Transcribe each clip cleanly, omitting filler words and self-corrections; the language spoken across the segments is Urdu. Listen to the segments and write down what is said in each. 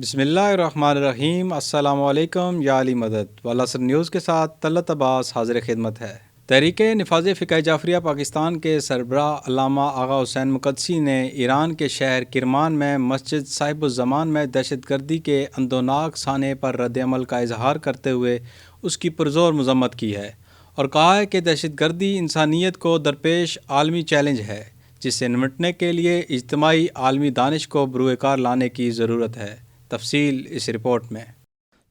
بسم اللہ الرحمن الرحیم۔ السلام علیکم یا علی مدد والعصر نیوز کے ساتھ طلعت عباس حاضر خدمت ہے۔ تحریک نفاذ فقہ جعفریہ پاکستان کے سربراہ علامہ آغا حسین مقدسی نے ایران کے شہر کرمان میں مسجد صاحب الزمان میں دہشت گردی کے اندوناک سانحے پر رد عمل کا اظہار کرتے ہوئے اس کی پرزور مذمت کی ہے اور کہا ہے کہ دہشت گردی انسانیت کو درپیش عالمی چیلنج ہے جس سے نمٹنے کے لیے اجتماعی عالمی دانش کو بروئے کار لانے کی ضرورت ہے۔ تفصیل اس رپورٹ میں۔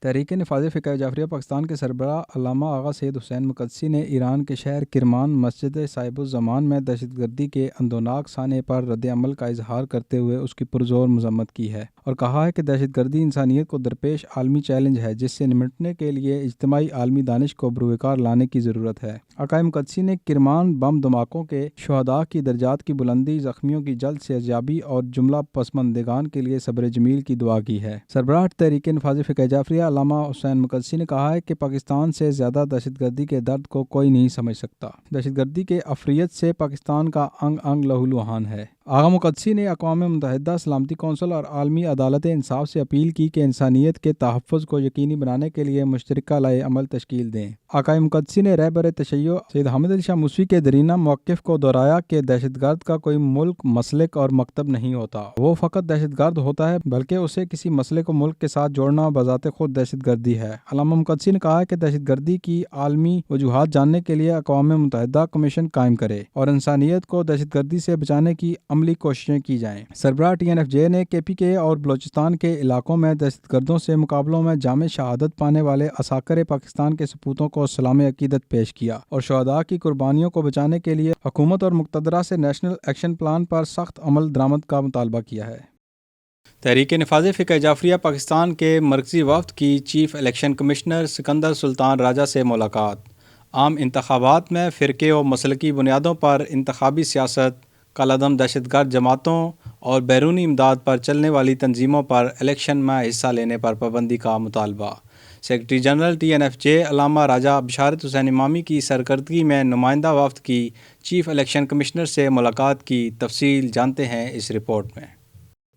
تحریک نفاذ فقہ جعفریہ پاکستان کے سربراہ علامہ آغا سید حسین مقدسی نے ایران کے شہر کرمان مسجد صاحب الزمان میں دہشت گردی کے اندوناک سانحے پر رد عمل کا اظہار کرتے ہوئے اس کی پرزور مذمت کی ہے اور کہا ہے کہ دہشت گردی انسانیت کو درپیش عالمی چیلنج ہے جس سے نمٹنے کے لیے اجتماعی عالمی دانش کو بروئے کار لانے کی ضرورت ہے۔ آقا مقدسی نے کرمان بم دھماکوں کے شہداء کی درجات کی بلندی، زخمیوں کی جلد صحتیابی اور جملہ پسماندگان کے لیے صبر جمیل کی دعا کی ہے۔ سربراہ تحریک نفاذ فقہ جعفریہ علامہ حسین مقدسی نے کہا ہے کہ پاکستان سے زیادہ دہشت گردی کے درد کو کوئی نہیں سمجھ سکتا۔ دہشت گردی کے افریت سے پاکستان کا انگ انگ لہو لہان ہے۔ آغا مقدسی نے اقوام متحدہ سلامتی کونسل اور عالمی عدالت انصاف سے اپیل کی کہ انسانیت کے تحفظ کو یقینی بنانے کے لیے مشترکہ لائحہ عمل تشکیل دیں۔ آقا مقدسی نے رہبر تشیع سید حامد علی شاہ موسوی کے دیرینہ موقف کو دہرایا کہ دہشت گرد کا کوئی ملک، مسلک اور مکتب نہیں ہوتا، وہ فقط دہشت گرد ہوتا ہے، بلکہ اسے کسی مسئلے کو ملک کے ساتھ جوڑنا بذات خود دہشت گردی ہے۔ علامہ مقدسی نے کہا کہ دہشت گردی کی عالمی وجوہات جاننے کے لیے اقوام متحدہ کمیشن قائم کرے اور انسانیت کو دہشت گردی سے بچانے کی عملی کوششیں کی جائیں۔ سربراہ TNFJ نے KPK اور بلوچستان کے علاقوں میں دہشت گردوں سے مقابلوں میں جامع شہادت پانے والے عساکر پاکستان کے سپوتوں کو سلام عقیدت پیش کیا اور شہداء کی قربانیوں کو بچانے کے لیے حکومت اور مقتدرہ سے نیشنل ایکشن پلان پر سخت عمل درآمد کا مطالبہ کیا ہے۔ تحریک نفاذ فقہ جعفریہ پاکستان کے مرکزی وفد کی چیف الیکشن کمشنر سکندر سلطان راجہ سے ملاقات۔ عام انتخابات میں فرقے و مسلکی بنیادوں پر انتخابی سیاست، کالعدم دہشت گرد جماعتوں اور بیرونی امداد پر چلنے والی تنظیموں پر الیکشن میں حصہ لینے پر پابندی کا مطالبہ۔ سیکرٹری جنرل TNFJ علامہ راجہ بشارت حسین امامی کی سرکردگی میں نمائندہ وفد کی چیف الیکشن کمشنر سے ملاقات کی۔ تفصیل جانتے ہیں اس رپورٹ میں۔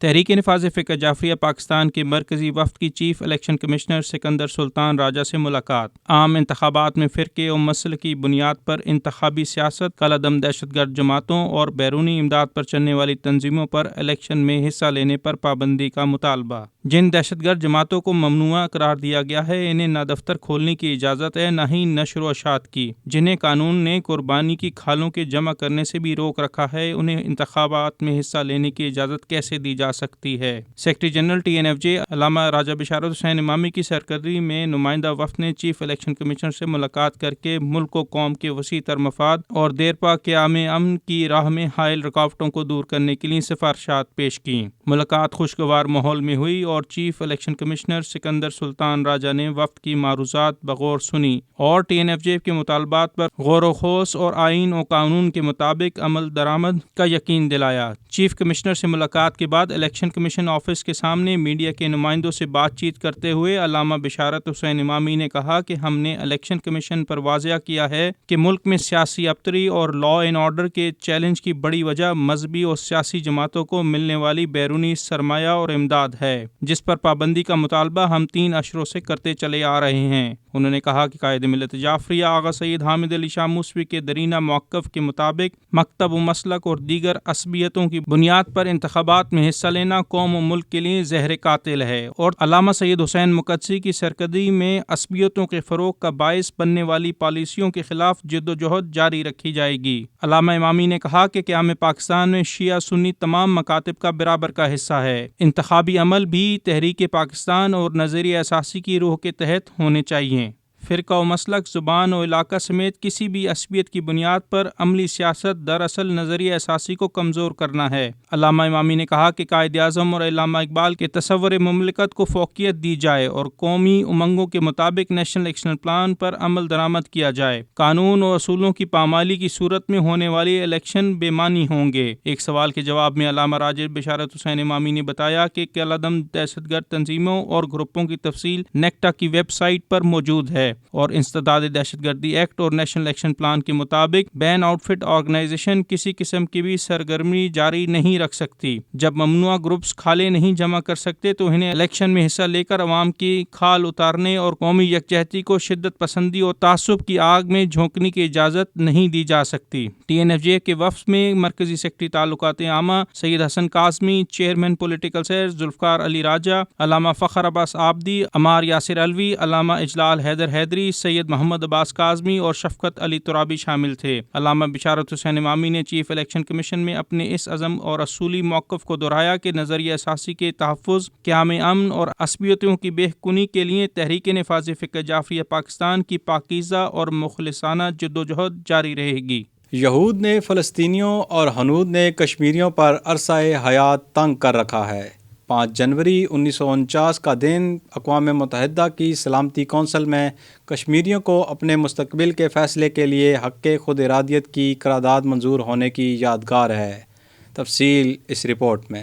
تحریک نفاذ فقہ جعفریہ پاکستان کے مرکزی وفد کی چیف الیکشن کمشنر سکندر سلطان راجہ سے ملاقات۔ عام انتخابات میں فرقے و مسلک کی بنیاد پر انتخابی سیاست، کالعدم دہشت گرد جماعتوں اور بیرونی امداد پر چلنے والی تنظیموں پر الیکشن میں حصہ لینے پر پابندی کا مطالبہ۔ جن دہشت گرد جماعتوں کو ممنوعہ قرار دیا گیا ہے، انہیں نہ دفتر کھولنے کی اجازت ہے، نہ ہی نشر و اشاعت کی۔ جنہیں قانون نے قربانی کی کھالوں کے جمع کرنے سے بھی روک رکھا ہے، انہیں انتخابات میں حصہ لینے کی اجازت کیسے دی جا سکتی ہے؟ سیکرٹری جنرل TNFJ علامہ راجہ بشارت حسین امامی کی سرکردگی میں نمائندہ وفد نے چیف الیکشن کمشنر سے ملاقات کر کے ملک و قوم کے وسیع تر مفاد اور دیرپا قیام امن کی راہ میں حائل رکاوٹوں کو دور کرنے کے لیے سفارشات پیش کیں۔ ملاقات خوشگوار ماحول میں ہوئی اور چیف الیکشن کمشنر سکندر سلطان راجہ نے وفد کی معروضات بغور سنی اور TNFJ کے مطالبات پر غور و خوض اور آئین و قانون کے مطابق عمل درآمد کا یقین دلایا۔ چیف کمشنر سے ملاقات کے بعد الیکشن کمیشن آفس کے سامنے میڈیا کے نمائندوں سے بات چیت کرتے ہوئے علامہ بشارت حسین امامی نے کہا کہ ہم نے الیکشن کمیشن پر واضح کیا ہے کہ ملک میں سیاسی ابتری اور لا اینڈ آرڈر کے چیلنج کی بڑی وجہ مذہبی اور سیاسی جماعتوں کو ملنے والی بیرونی سرمایہ اور امداد ہے، جس پر پابندی کا مطالبہ ہم 3 اشروں سے کرتے چلے آ رہے ہیں۔ انہوں نے کہا کہ قائد ملت جعفریہ آغا سید حامد علی شاہ موسوی کے دیرینہ موقف کے مطابق مکتب و مسلک اور دیگر عصبیتوں کی بنیاد پر انتخابات میں حصہ لینا قوم و ملک کے لیے زہر قاتل ہے اور علامہ سید حسین مقدسی کی سرکردگی میں عصبیتوں کے فروغ کا باعث بننے والی پالیسیوں کے خلاف جد و جہد جاری رکھی جائے گی۔ علامہ امامی نے کہا کہ قیام پاکستان میں شیعہ سنی تمام مکاتب کا برابر کا حصہ ہے۔ انتخابی عمل بھی تحریک پاکستان اور نظریہ اساسی کی روح کے تحت ہونے چاہیے۔ فرقہ و مسلک، زبان و علاقہ سمیت کسی بھی عصبیت کی بنیاد پر عملی سیاست دراصل نظریہ اساسی کو کمزور کرنا ہے۔ علامہ امامی نے کہا کہ قائد اعظم اور علامہ اقبال کے تصور مملکت کو فوقیت دی جائے اور قومی امنگوں کے مطابق نیشنل ایکشن پلان پر عمل درآمد کیا جائے۔ قانون و اصولوں کی پامالی کی صورت میں ہونے والی الیکشن بے معنی ہوں گے۔ ایک سوال کے جواب میں علامہ راجہ بشارت حسین امامی نے بتایا کہ کالعدم دہشت گرد تنظیموں اور گروپوں کی تفصیل نیکٹا کی ویب سائٹ پر موجود ہے۔ اور انسداد دہشت گردی ایکٹ اور نیشنل ایکشن پلان کے مطابق بین آؤٹ فٹ آرگنائزیشن کسی قسم کی بھی سرگرمی جاری نہیں رکھ سکتی۔ جب ممنوعہ گروپس کھالیں نہیں جمع کر سکتے تو انہیں الیکشن میں حصہ لے کر عوام کی کھال اتارنے اور قومی یکجہتی کو شدت پسندی اور تعصب کی آگ میں جھونکنے کی اجازت نہیں دی جا سکتی۔ ٹی این ایف جے کے وفد میں مرکزی سیکرٹری تعلقات عامہ Syed Hasan Qasmi, chairman political cells Zulfiqar Ali Raja, علامہ فخر عباس آبدی، عمار یاسر علوی، علامہ اجلال حیدر حیدری، سید محمد عباس کاظمی اور شفقت علی ترابی شامل تھے۔ علامہ بشارت حسین امامی نے چیف الیکشن کمیشن میں اپنے اس عزم اور اصولی موقف کو دہرایا کہ نظریہ اساسی کے تحفظ، قیام امن اور عصبیتوں کی بہبودی کے لیے تحریک نفاذ فقہ جعفریہ پاکستان کی پاکیزہ اور مخلصانہ جدوجہد جاری رہے گی۔ یہود نے فلسطینیوں اور ہنود نے کشمیریوں پر عرصہ حیات تنگ کر رکھا ہے۔ 5 جنوری 1949 کا دن اقوام متحدہ کی سلامتی کونسل میں کشمیریوں کو اپنے مستقبل کے فیصلے کے لیے حق خود ارادیت کی قرارداد منظور ہونے کی یادگار ہے۔ تفصیل اس رپورٹ میں۔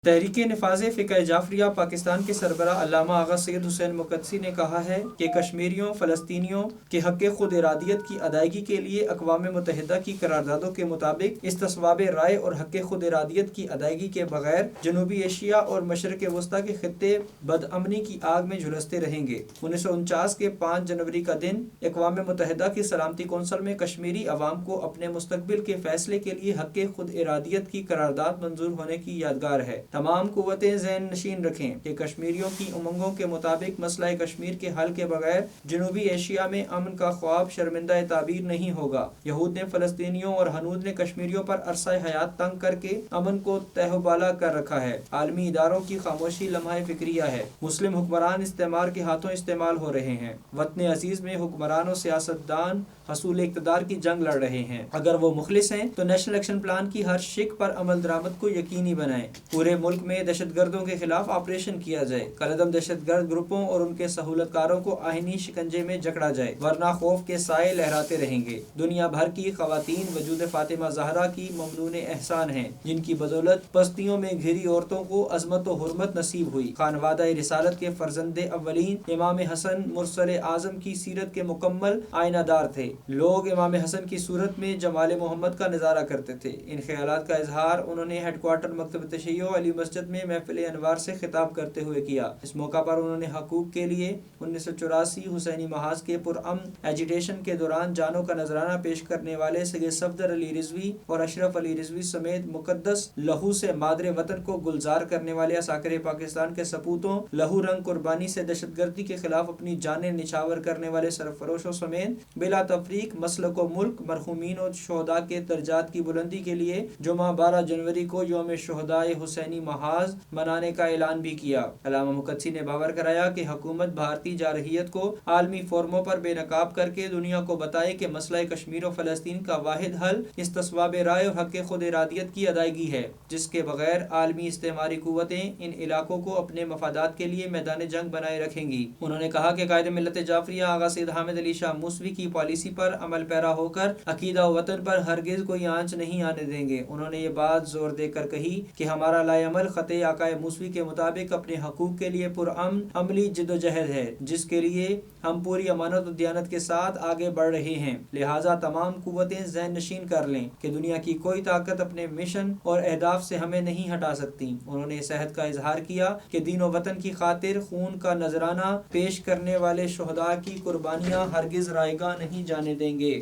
تحریک نفاذ فقہ جعفریہ پاکستان کے سربراہ علامہ آغا سید حسین مقدسی نے کہا ہے کہ کشمیریوں فلسطینیوں کے حق خود ارادیت کی ادائیگی کے لیے اقوام متحدہ کی قراردادوں کے مطابق استصواب رائے اور حق خود ارادیت کی ادائیگی کے بغیر جنوبی ایشیا اور مشرق وسطیٰ کے خطے بدامنی کی آگ میں جھلستے رہیں گے۔ 1949 کے 5 جنوری کا دن اقوام متحدہ کی سلامتی کونسل میں کشمیری عوام کو اپنے مستقبل کے فیصلے کے لیے حق خود ارادیت کی قرارداد منظور ہونے کی یادگار ہے۔ تمام قوتیں ذہن نشین رکھیں کہ کشمیریوں کی امنگوں کے مطابق مسئلہ کشمیر کے حل کے بغیر جنوبی ایشیا میں امن کا خواب شرمندہ تعبیر نہیں ہوگا۔ یہود نے فلسطینیوں اور ہنود نے کشمیریوں پر عرصہ حیات تنگ کر کے امن کو تہ و بالا کر رکھا ہے۔ عالمی اداروں کی خاموشی لمحہ فکریہ ہے۔ مسلم حکمران استعمار کے ہاتھوں استعمال ہو رہے ہیں۔ وطن عزیز میں حکمران و سیاستدان حصول اقتدار کی جنگ لڑ رہے ہیں۔ اگر وہ مخلص ہیں تو نیشنل ایکشن پلان کی ہر شق پر عمل درآمد کو یقینی بنائیں۔ پورے ملک میں دہشت گردوں کے خلاف آپریشن کیا جائے۔ کالعدم دہشت گرد گروپوں اور ان کے سہولت کاروں کو آئینی شکنجے میں جکڑا جائے، ورنہ خوف کے سائے لہراتے رہیں گے۔ دنیا بھر کی خواتین وجود فاطمہ زہرا کی ممنون احسان ہیں، جن کی بدولت پستیوں میں گھری عورتوں کو عظمت و حرمت نصیب ہوئی۔ خانوادہ رسالت کے فرزند اولین امام حسن مرسل اعظم کی سیرت کے مکمل آئینہ دار تھے۔ لوگ امام حسن کی صورت میں جمال محمد کا نظارہ کرتے تھے۔ ان خیالات کا اظہار انہوں نے ہیڈ کوارٹر مکتب تشیع علی مسجد میں محفل انوار سے خطاب کرتے ہوئے کیا۔ اس موقع پر انہوں نے حقوق کے لیے 1984 حسینی محاذ کے پرامن ایجیٹیشن کے دوران جانوں کا نذرانہ پیش کرنے والے سید صفدر علی رضوی اور اشرف علی رضوی سمیت مقدس لہو سے مادر وطن کو گلزار کرنے والے عساکر پاکستان کے سپوتوں، لہو رنگ قربانی سے دہشت گردی کے خلاف اپنی جانیں نچھاور کرنے والے سرفروشوں سمیت بلا تفریق مسلک و ملک مرحومین و شہداء کے درجات کی بلندی کے لیے جمعہ 12 جنوری کو یوم شہداء حسینی محاذ منانے کا اعلان بھی کیا۔ علامہ مقدسی نے باور کرایا کہ حکومت بھارتی جارحیت کو عالمی فورموں پر بے نقاب کر کے دنیا کو بتائے کہ مسئلہ کشمیر و فلسطین کا واحد حل استصواب رائے اور حق خود ارادیت کی ادائیگی ہے، جس کے بغیر عالمی استعماری قوتیں ان علاقوں کو اپنے مفادات کے لیے میدان جنگ بنائے رکھیں گی۔ انہوں نے کہا کہ قائد ملت جعفریہ آغا سید حامد علی شاہ موسوی کی پالیسی پر عمل پیرا ہو کر عقیدہ و وطن پر ہرگز کوئی آنچ نہیں آنے دیں گے۔ انہوں نے یہ بات زور دے کر کہی کہ ہمارا لائے عمل خط آقا موسوی کے مطابق اپنے حقوق کے لیے پرامن عملی جدوجہد ہے، جس کے لیے ہم پوری امانت و دیانت کے ساتھ آگے بڑھ رہے ہیں۔ لہٰذا تمام قوتیں ذہن نشین کر لیں کہ دنیا کی کوئی طاقت اپنے مشن اور اہداف سے ہمیں نہیں ہٹا سکتی۔ انہوں نے اس عہد کا اظہار کیا کہ دین و وطن کی خاطر خون کا نذرانہ پیش کرنے والے شہداء کی قربانیاں ہرگز رائیگاں نہیں جانے دیں گے۔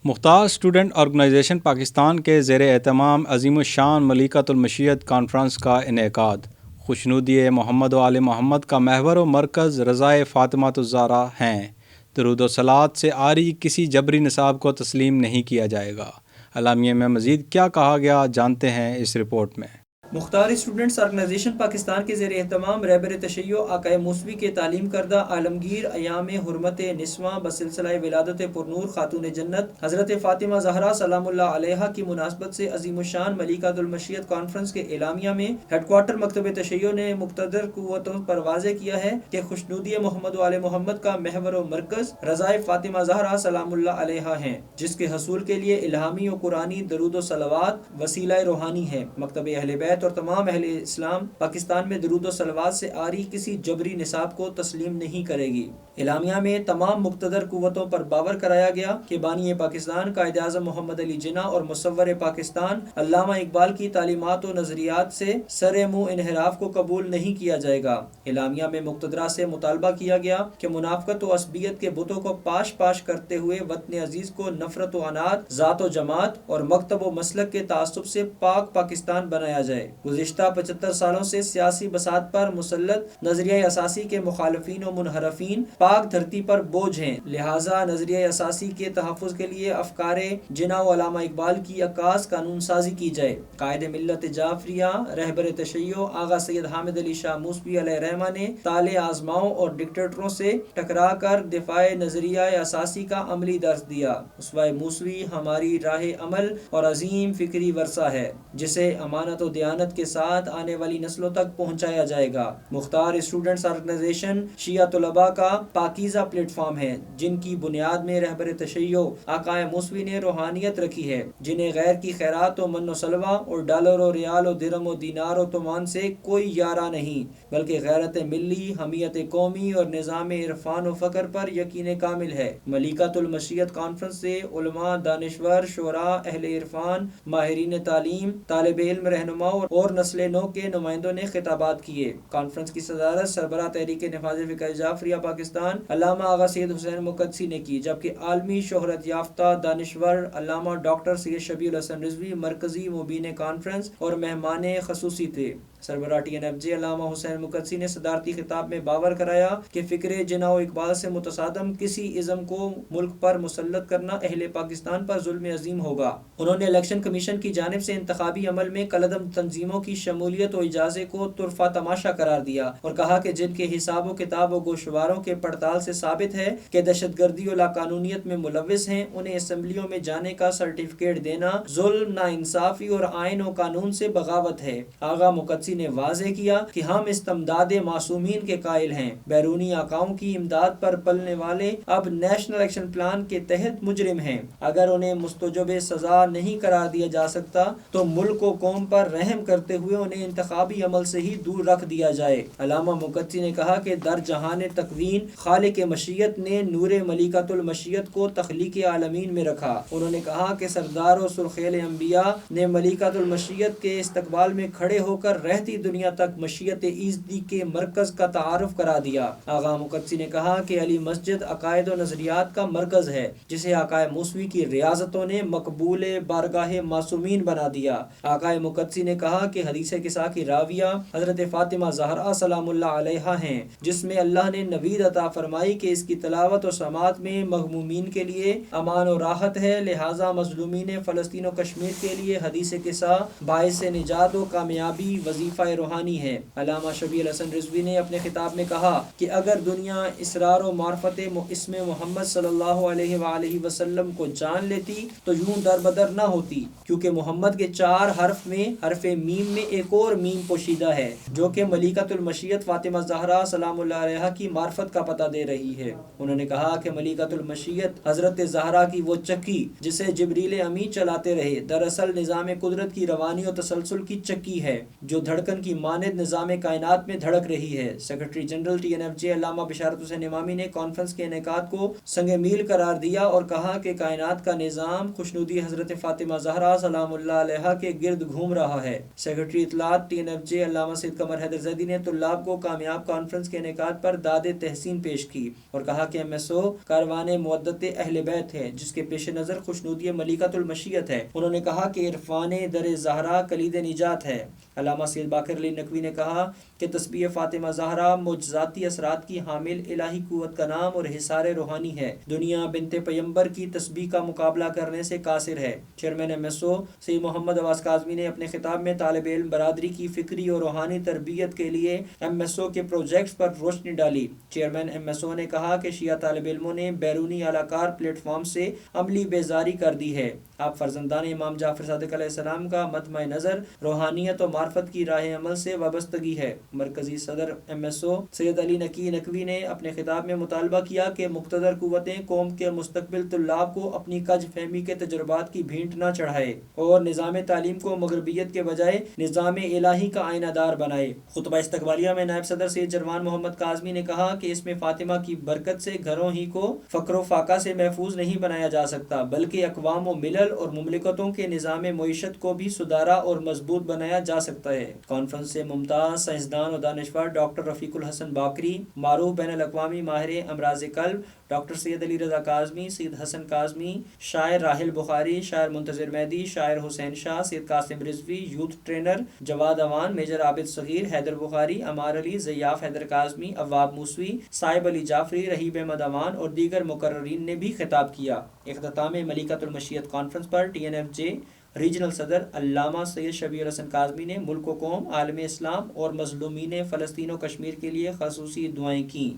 مختار اسٹوڈنٹ آرگنائزیشن پاکستان کے زیر اہتمام عظیم الشان ملیکۃ المشیت کانفرنس کا انعقاد۔ خوشنودی محمد و آل محمد کا محور و مرکز رضائے فاطمۃ الزہرا ہیں۔ درود و صلوات سے عاری کسی جبری نصاب کو تسلیم نہیں کیا جائے گا۔ اعلامیے میں مزید کیا کہا گیا جانتے ہیں اس رپورٹ میں۔ مختار اسٹوڈنٹس آرگنائزیشن پاکستان کے زیر اہتمام رہبر تشیع آقا موسوی کے تعلیم کردہ عالمگیر ایام حرمت نسواں بسلسلہ ولادت پرنور خاتون جنت حضرت فاطمہ زہرا سلام اللہ علیہا کی مناسبت سے عظیم الشان ملیکۃ المشیت کانفرنس کے اعلامیہ میں ہیڈ کوارٹر مکتب تشیع نے مقتدر قوتوں پر واضح کیا ہے کہ خوشنودی محمد و آل محمد کا محور و مرکز رضائے فاطمہ زہرا سلام اللہ علیہا ہیں، جس کے حصول کے لیے الہامی و قرآنی درود و صلوات وسیلہ روحانی ہے۔ مکتب اہل بیت اور تمام اہل اسلام پاکستان میں درود و صلوات سے عاری کسی جبری نصاب کو تسلیم نہیں کرے گی۔ اعلامیہ میں تمام مقتدر قوتوں پر باور کرایا گیا کہ بانی پاکستان قائد اعظم محمد علی جناح اور مصور پاکستان علامہ اقبال کی تعلیمات و نظریات سے سر منہ انحراف کو قبول نہیں کیا جائے گا۔ اعلامیہ میں مقتدرہ سے مطالبہ کیا گیا کہ منافقت و عصبیت کے بتوں کو پاش پاش کرتے ہوئے وطن عزیز کو نفرت و عناد، ذات و جماعت اور مکتب و مسلک کے تعصب سے پاک پاکستان بنایا جائے۔ گزشتہ 75 سالوں سے سیاسی بساط پر مسلط نظریہ اساسی کے مخالفین و منحرفین پاک دھرتی پر بوجھ ہیں، لہٰذا نظریہ اساسی کے تحفظ کے لیے افکار جناح و علامہ اقبال کی عکاس قانون سازی کی جائے۔ قائد ملت جعفریہ رہبر تشیع آغا سید حامد علی شاہ موسوی علیہ الرحمہ نے طالع آزماؤں اور ڈکٹیٹروں سے ٹکرا کر دفاع نظریہ اساسی کا عملی درس دیا۔ اسوہ موسوی ہماری راہ عمل اور عظیم فکری ورثہ ہے جسے امانت و دیانت کے ساتھ آنے والی نسلوں تک پہنچایا جائے گا۔ مختار اسٹوڈنٹس آرگنائزیشن شیعہ طلباء کا پاکیزہ پلیٹ فارم ہے جن کی بنیاد میں رہبر تشیع آقا موسوی نے روحانیت رکھی ہے، جنہیں غیر کی خیرات و من و سلوہ اور ڈالر و ریال و درم و دینار و تومان سے کوئی یارہ نہیں، بلکہ غیرت ملی، حمیت قومی اور نظام عرفان و فقر پر یقین کامل ہے۔ ملیکۃ المشیت کانفرنس سے علماء، دانشور، شعراء، اہل عرفان، ماہرین تعلیم، طالب علم، رہنما اور نسل نو کے نمائندوں نے خطابات کیے۔ کانفرنس کی صدارت سربراہ تحریک نفاذ فقہ جعفریہ پاکستان علامہ آغا سید حسین مقدسی نے کی، جبکہ عالمی شہرت یافتہ دانشور علامہ ڈاکٹر سید شبیہ الحسن رضوی مرکزی مبین کانفرنس اور مہمان خصوصی تھے۔ سربراہ TNFJ علامہ حسین مقدسی نے صدارتی خطاب میں باور کرایا کہ فکر جناح و اقبال سے متصادم کسی ازم کو ملک پر مسلط کرنا اہل پاکستان پر ظلم عظیم ہوگا۔ انہوں نے الیکشن کمیشن کی جانب سے انتخابی عمل میں کالعدم تنظیموں کی شمولیت و اجازے کو طرفہ تماشا قرار دیا اور کہا کہ جن کے حساب و کتاب و گوشواروں کے پڑتال سے ثابت ہے کہ دہشت گردی و لاقانونیت میں ملوث ہیں، انہیں اسمبلیوں میں جانے کا سرٹیفکیٹ دینا ظلم، ناانصافی اور آئین و قانون سے بغاوت ہے۔ آغا مقدسی نے واضح کیا کہ ہم استمداد معصومین کے قائل ہیں۔ بیرونی آقاؤں کی امداد پر پلنے والے اب نیشنل ایکشن پلان کے تحت مجرم ہیں۔ اگر انہیں مستوجب سزا نہیں قرار دیا جا سکتا تو ملک و قوم پر رحم کرتے ہوئے انہیں انتخابی عمل سے ہی دور رکھ دیا جائے۔ علامہ مقدسی نے کہا کہ در جہان تکوین خالق مشیت نے نور ملیکۃ المشیت کو تخلیق عالمین میں رکھا۔ انہوں نے کہا کہ سردار و سرخیل انبیاء نے ملیکۃ المشیت کے استقبال میں کھڑے ہو کر رہتی دنیا تک مشیت ایزدی کے مرکز کا تعارف کرا دیا۔ آغا مقدسی نے کہا کہ علی مسجد عقائد و نظریات کا مرکز ہے جسے آقا موسوی کی ریاضتوں نے مقبول بارگاہ معصومین بنا دیا۔ آقا مقدسی نے کہا کہ حدیث قصہ کی راویہ حضرت فاطمہ زہرا سلام اللہ علیہا ہیں، جس میں اللہ نے نوید عطا فرمائی کہ اس کی تلاوت و سماعت میں مغمومین کے لیے امان و راحت ہے، لہٰذا مظلومین فلسطین و کشمیر کے لیے حدیث قصہ باعث نجات و کامیابی وظیفہ روحانی ہے۔ علامہ شبیہ الحسن رضوی نے اپنے خطاب میں کہا کہ اگر دنیا اسرار و معرفت اسم محمد صلی اللہ علیہ وآلہ وسلم کو جان لیتی تو یوں در بدر نہ ہوتی، کیونکہ محمد کے 4 حرف میں حرف میم میں ایک اور میم پوشیدہ ہے جو کہ ملیکۃ المشیت فاطمہ زہرا سلام اللہ علیہا کی معرفت کا پتہ دے رہی ہے۔ انہوں نے کہا کہ ملیکۃ المشیت حضرت زہرا کی وہ چکی جسے جبریل امی چلاتے رہے، دراصل نظام قدرت کی روانی و تسلسل کی چکی ہے جو دھڑکن کی مانند نظام کائنات میں دھڑک رہی ہے۔ سیکرٹری جنرل TNFJ علامہ بشارت حسین امامی نے کانفرنس کے انعقاد کو سنگ میل قرار دیا اور کہا کہ کائنات کا نظام خوشنودی حضرت فاطمہ زہرا سلام اللہ علیہا کے گرد گھوم رہا ہے۔ سیکرٹری اطلاعات TNFJ علامہ سید قمر حیدر زیدی نے طلاب کو کامیاب کانفرنس کے انعقاد پر داد تحسین پیش کی اور کہا کہ MSO کاروان مودت اہل بیت ہے جس کے پیش نظر خوشنودی ملیکۃ المشیت ہے۔ انہوں نے کہا کہ عرفان در زہرا کلید نجات ہے۔ علامہ سید باقر علی نقوی نے کہا کہ تسبیح فاطمہ زہرا معجزاتی اثرات کی حامل الہی قوت کا نام اور حصار روحانی ہے۔ دنیا بنت پیمبر کی تسبیح کا مقابلہ کرنے سے قاصر ہے۔ چیئرمین MSO سید محمد عباس کاظمی نے اپنے خطاب میں طالب علم برادری کی فکری اور روحانی تربیت کے لیے MSO کے پروجیکٹس پر روشنی ڈالی۔ چیئرمین MSO نے کہا کہ شیعہ طالب علموں نے بیرونی اعلی کار پلیٹ فارم سے عملی بیزاری کر دی ہے۔ آپ فرزندان امام جعفر صادق علیہ السلام کا مطمع نظر روحانیت و معرفت کی راہ عمل سے وابستگی ہے۔ مرکزی صدر MSO سید علی نقی نقوی نے اپنے خطاب میں مطالبہ کیا کہ مقتدر قوتیں قوم کے مستقبل طلاب کو اپنی کج فہمی کے تجربات کی بھینٹ نہ چڑھائے اور نظام تعلیم کو مغربیت کے بجائے نظام الہی کا آئینہ دار بنائے۔ خطبہ استقبالیہ میں نائب صدر سید جروان محمد کاظمی نے کہا کہ اس میں فاطمہ کی برکت سے گھروں ہی کو فقر و فاقہ سے محفوظ نہیں بنایا جا سکتا بلکہ اقوام و ملل اور مملکتوں کے نظام معیشت کو بھی سدھارا اور مضبوط بنایا جا سکتا ہے۔ کانفرنس سے ممتاز سائنسدان و دانشور ڈاکٹر رفیق الحسن باقری، معروف بین الاقوامی ماہر امراض قلب ڈاکٹر سید علی رضا کاظمی، سید حسن کاظمی، شاعر راحل بخاری، شاعر منتظر مہدی، شاعر حسین شاہ، سید قاسم رضوی، یوتھ ٹرینر جواد اوان، میجر عابد صغیر، حیدر بخاری، عمار علی، ضیاف حیدر کاظمی، عواب موسوی، صاحب علی جعفری، رحیب احمد اوان اور دیگر مقررین نے بھی خطاب کیا۔ اختتام ملکۃ المشیت کانفرنس پر TNFJ ریجنل صدر علامہ سید شبیر حسن کاظمی نے ملک و قوم، عالم اسلام اور مظلومین فلسطین و کشمیر کے لیے خصوصی دعائیں کیں۔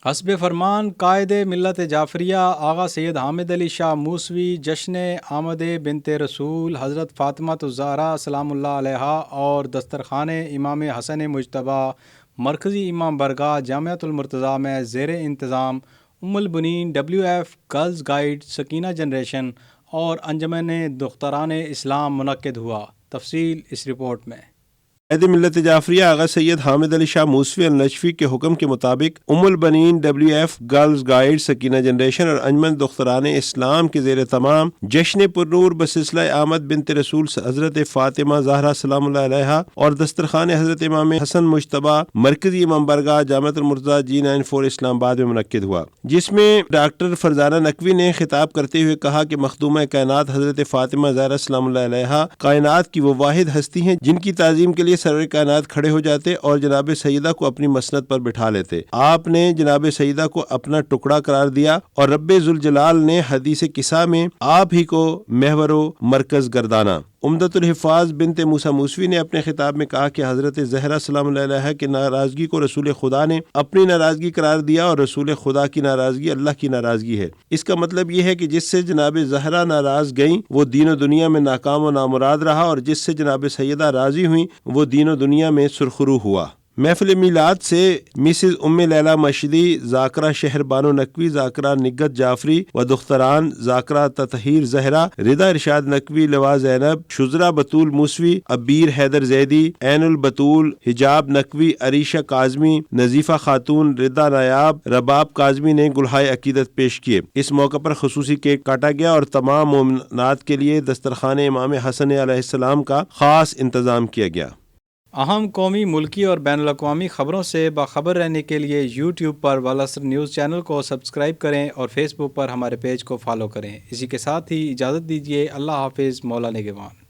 حسب فرمان قائد ملت جعفریہ آغا سید حامد علی شاہ موسوی جشن آمد بنت رسول حضرت فاطمہ الزہرا سلام اللہ علیہا اور دسترخوان امام حسن مجتبیٰ مرکزی امام برگاہ جامعۃ المرتضیٰ میں زیر انتظام ام البنین WF girls guide Sakina generation اور انجمن دختران اسلام منعقد ہوا۔ تفصیل اس رپورٹ میں۔ قائد ملت جعفریہ آغا سید حامد علی شاہ موسوی النجفی کے حکم کے مطابق ام البنین WF girls guide Sakina generation اور انجمن دختران اسلام کے زیر تمام جشن پرنور بسلسلہ آمد بنت رسول حضرت فاطمہ زہرا سلام اللہ علیہا اور دسترخوان حضرت امام حسن مجتبیٰ مرکزی امام برگاہ جامعۃ المرتضیٰ G94 اسلام آباد میں منعقد ہوا، جس میں ڈاکٹر فرزانہ نقوی نے خطاب کرتے ہوئے کہا کہ مخدومہ کائنات حضرت فاطمہ زہرا سلام اللہ علیہا کائنات کی وہ واحد ہستی ہیں جن کی تعظیم کے لیے سرور کائنات کھڑے ہو جاتے اور جناب سیدہ کو اپنی مسند پر بٹھا لیتے۔ آپ نے جناب سیدہ کو اپنا ٹکڑا قرار دیا اور رب ذوالجلال نے حدیث کسا میں آپ ہی کو محور و مرکز گردانا۔ عمدۃ الحفاظ بنت موسیٰ موسوی نے اپنے خطاب میں کہا کہ حضرت زہرا سلام اللہ علیہا کی ناراضگی کو رسول خدا نے اپنی ناراضگی قرار دیا اور رسول خدا کی ناراضگی اللہ کی ناراضگی ہے۔ اس کا مطلب یہ ہے کہ جس سے جناب زہرا ناراض گئیں وہ دین و دنیا میں ناکام و نامراد رہا اور جس سے جناب سیدہ راضی ہوئیں وہ دین و دنیا میں سرخرو ہوا۔ محفل میلاد سے مسز ام لیلہ مشدی، ذاکرہ شہر بانو نقوی، ذاکرہ نگت جعفری و دختران ذاکرہ تطہیر زہرا، رضا ارشاد نقوی، لوا زینب، شزرا بطول موسوی، عبیر حیدر زیدی، عین البطول، حجاب نقوی، عریشہ کاظمی، نظیفہ خاتون، رضا نایاب، رباب کاظمی نے گلہائے عقیدت پیش کیے۔ اس موقع پر خصوصی کیک کاٹا گیا اور تمام مومنات کے لیے دسترخوان امام حسن علیہ السلام کا خاص انتظام کیا گیا۔ اہم قومی، ملکی اور بین الاقوامی خبروں سے باخبر رہنے کے لیے YouTube پر والاسر نیوز چینل کو سبسکرائب کریں اور فیس بک پر ہمارے پیج کو فالو کریں۔ اسی کے ساتھ ہی اجازت دیجیے۔ اللہ حافظ، مولا نگہبان۔